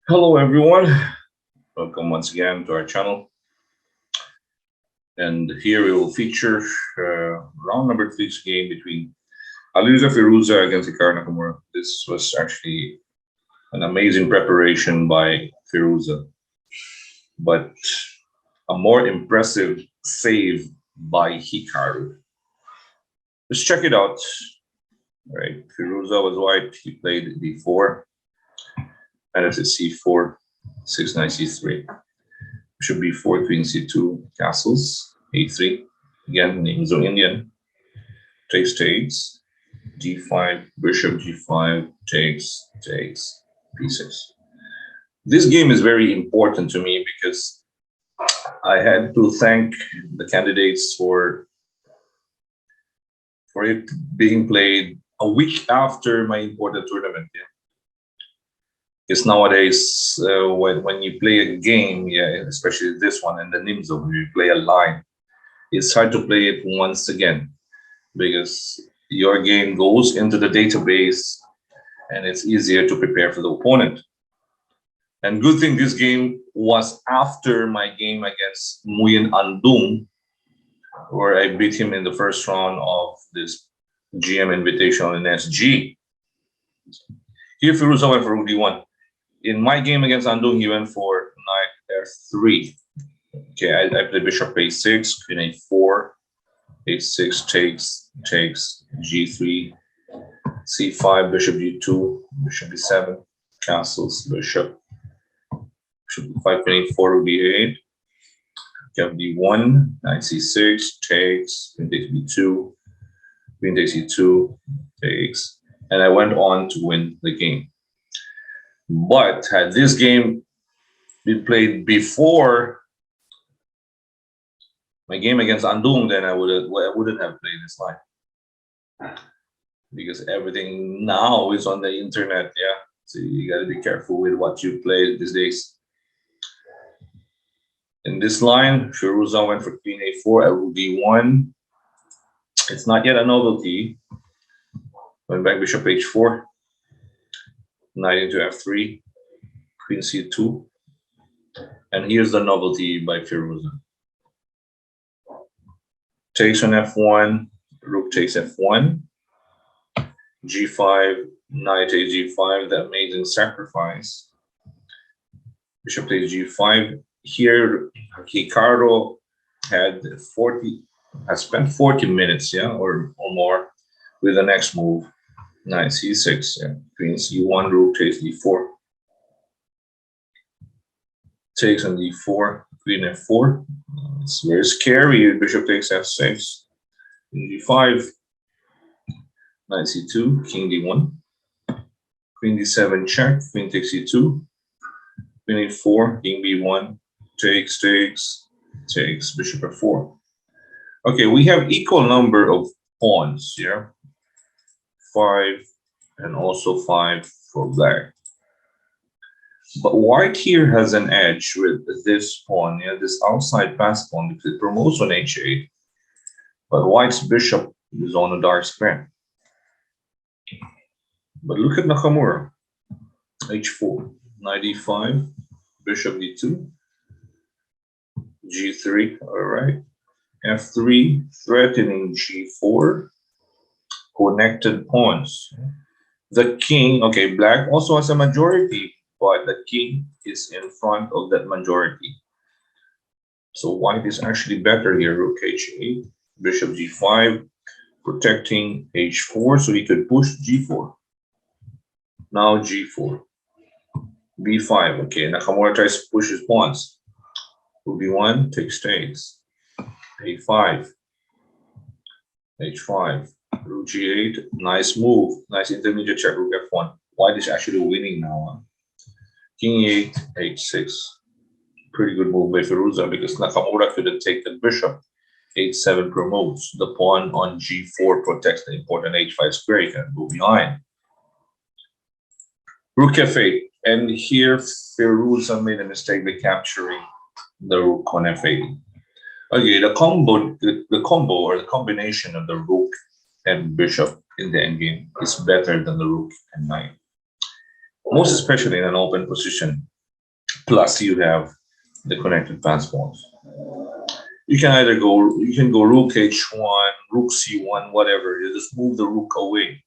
Hello everyone, welcome once again to our channel. And here we will feature round number 3's game between Firouzja against Hikaru Nakamura. This was actually an amazing preparation by Firouzja, but a more impressive save by Hikaru. Let's check it out. All right, Firouzja was white, he played d4, and it's a c4, 6-9 c3. Bishop b4, queen c2, castles, a3. Again, names are Indian. Takes, d5, bishop g5, takes, b6. This game is very important to me because I had to thank the candidates for it being played a week after my important tournament. Yeah. Because nowadays, when you play a game, yeah, especially this one and the Nimzo, when you play a line, it's hard to play it once again because your game goes into the database and it's easier to prepare for the opponent. And good thing this game was after my game against Nguyen Andung, where I beat him in the first round of this GM Invitational in SG. Here, Firouzja went for rook d1. In my game against Andung, he went for knight f3. Okay, I played bishop a6, queen a4, a6 takes, g3, c5, bishop g2, bishop b7, castles, bishop b5, queen a4, rook b8, have d1, knight c6, takes, queen takes b2, queen takes e2, takes, and I went on to win the game. But had this game been played before my game against Andung, then I wouldn't have played this line because everything now is on the internet. Yeah, so you got to be careful with what you play these days. In this line, Firouzja went for queen a4 at rook d1. It's not yet a novelty. Went back bishop h4, knight into f3, queen c2, and here's the novelty by Firouzja. Takes on f1, rook takes f1, g5, knight takes g5, the amazing sacrifice. Bishop takes g5. Here, Hikaru has spent 40 minutes, yeah, or more with the next move. Knight c6, yeah. Queen c1, rook takes d4. Takes on d4, queen f4. It's very scary. Bishop takes f6, g5, knight c2, king d1, queen d7 check, queen takes e2, queen e4, king b1, takes, bishop f4. Okay, we have equal number of pawns here, 5 and also 5 for black. But white here has an edge with this pawn, yeah, this outside pass pawn, because it promotes on h8. But white's bishop is on a dark square. But look at Nakamura. h4, knight e5, bishop d2, g3, all right. f3, threatening g4, connected pawns. The king, okay, black also has a majority, but the king is in front of that majority. So white is actually better here. Rook h8, bishop g5, protecting h4, so he could push g4. Now g4, b5. Okay, Nakamura tries to push his pawns. Rook b1, takes, a5, h5, rook g8. Nice move, nice intermediate check. Rook f1. White is actually winning now. Huh? King e8, h6. Pretty good move by Firouzja because Nakamura couldn't take the bishop. h7 promotes. The pawn on g4 protects the important h5 square. You can go behind. Rook f8. And here Firouzja made a mistake by capturing the rook on f8. Okay, the combo or the combination of the rook and bishop in the endgame is better than the rook and knight. Most especially in an open position. Plus you have the connected pass pawns. You can either go, you can go rook h1, rook c1, whatever. You just move the rook away.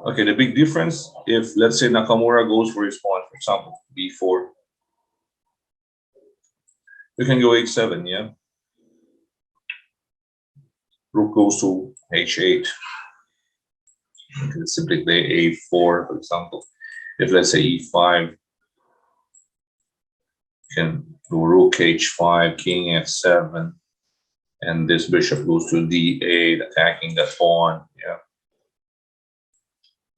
Okay, the big difference, if let's say Nakamura goes for his pawn, for example, b4, you can go h7, yeah? Rook goes to h8. You can simply play a4, for example. If let's say e5, you can do rook h5, king f7, and this bishop goes to d8, attacking that pawn, yeah?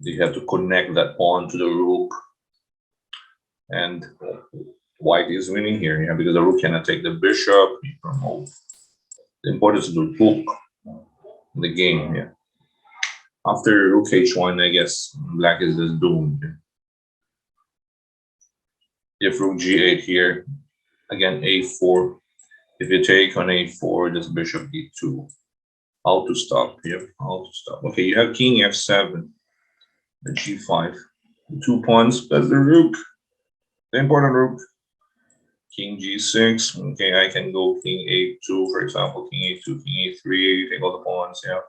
You have to connect that pawn to the rook, and white is winning here, yeah, because the rook cannot take the bishop. You promote. The importance of the rook in the game, yeah. After rook h1, I guess black is just doomed. If rook g8 here, again a4. If you take on a4, this bishop e2. How to stop here? How to stop? Okay, you have king f7, the g5, 2 pawns plus the rook, the important rook. King g6. Okay, I can go king a2, for example, king a2, king a3, take all the pawns, yeah.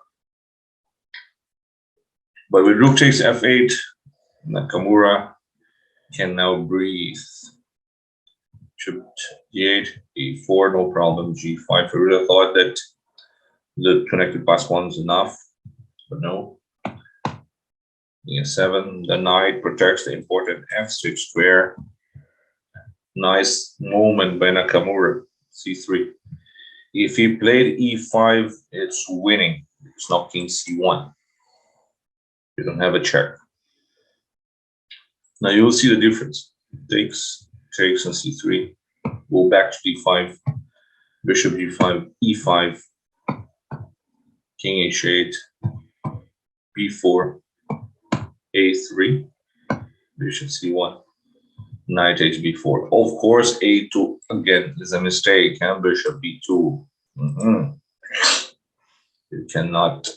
But with rook takes f8, Nakamura can now breathe. Bishop g8, e4, no problem, g5. I would have thought that the connected pass pawn is enough, but no. King f7, the knight protects the important f6 square. Nice moment by Nakamura, c3. If he played e5, it's winning. It's not king c1. You don't have a check. Now you will see the difference. Takes on c3. Go back to d5. Bishop g5, e5, king h8, b4, a3, bishop c1, knight hb4. Of course, a2 again is a mistake. And bishop b2. You cannot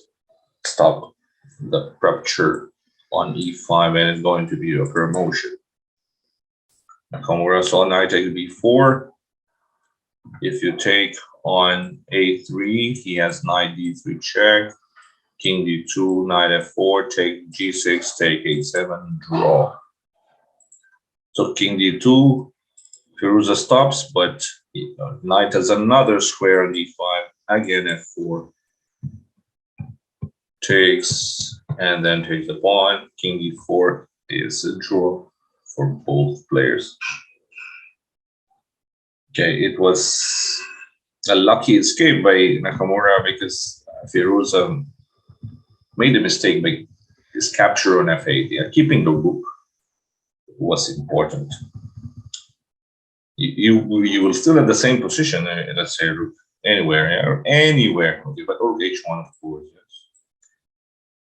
stop the rupture on e5, and it's going to be a promotion. Nakamura saw knight takes b4. If you take on a3, he has knight d3 check, king d2, knight f4, take g6, take a7, draw. So king d2, Firouzja stops, but knight has another square on d5, again f4, takes, and then takes the pawn. King d4 is a draw for both players. Okay, it was a lucky escape by Nakamura because Firouzja made a mistake by his capture on f8. Yeah, keeping the rook was important. You will still have the same position, let's say rook anywhere, or anywhere. Okay, but rook h1, of course. Yes.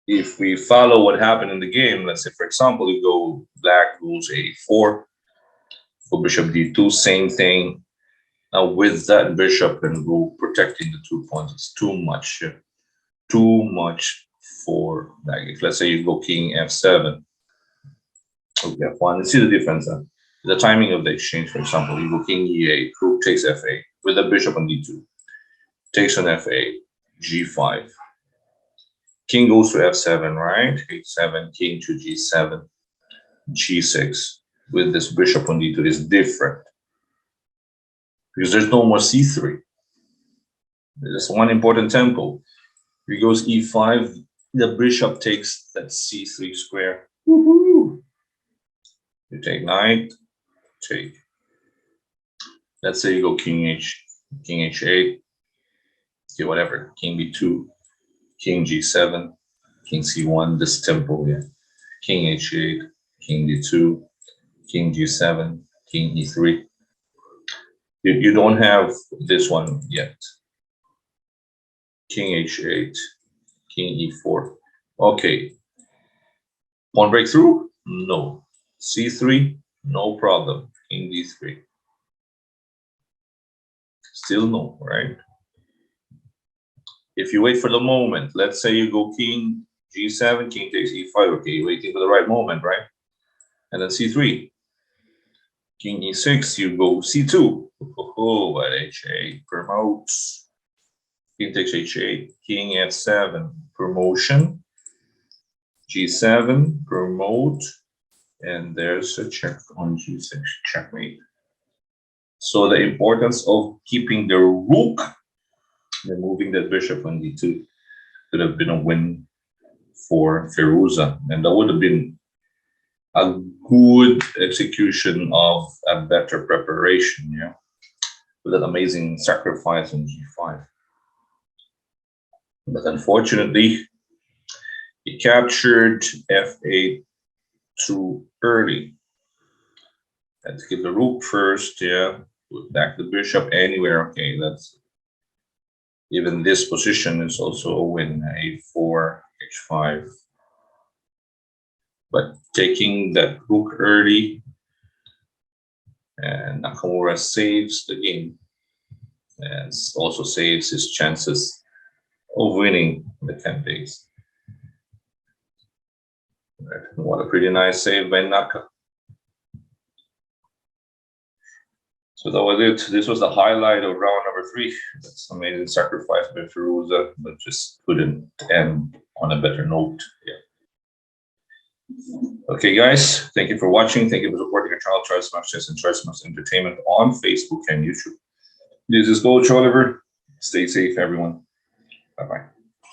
If we follow what happened in the game, let's say, for example, you go black goes a4, for bishop d2, same thing. Now with that bishop and rook protecting the 2 pawns, it's too much. Too much for black. If let's say you go king f7, okay, f1, let's see the difference. The timing of the exchange, for example, you go king e8, rook takes f8 with the bishop on d2, takes on f8, g5. King goes to f7, right? h7, king to g7, g6. With this bishop on d2 is different because there's no more c3. There's one important tempo. If he goes e5, the bishop takes that c3 square. Woohoo! You take knight, take. Let's say you go king h8, okay, whatever, king b2, king g7, king c1, this tempo, yeah. King h8, king d2, king g7, king e3. You don't have this one yet. King h8, king e4. Okay. Pawn breakthrough? No. c3? No problem. King d3. Still no, right? If you wait for the moment, let's say you go king g7, king takes e5. Okay, you're waiting for the right moment, right? And then c3. King e6, you go c2. Oh, what h8 promotes. King takes h8, king f7, promotion. g7, promote. And there's a check on g6, checkmate. So the importance of keeping the rook, removing that bishop on d2, could have been a win for Firouzja, and that would have been a good execution of a better preparation, yeah, with an amazing sacrifice on g5. But unfortunately, he captured f8 too early. Had to get the rook first, yeah, put back the bishop anywhere. Okay, that's even this position is also a win. a4, h5. But taking that rook early, and Nakamura saves the game and also saves his chances of winning the 10 days. Right. What a pretty nice save by Naka. So that was it. This was the highlight of round number 3. That's amazing sacrifice by Firouzja, but just couldn't end on a better note. Yeah. Okay, guys, thank you for watching. Thank you for supporting our channel, Try Smash Chess and Try Smash Entertainment on Facebook and YouTube. This is Coach Oliver. Stay safe, everyone. Bye-bye.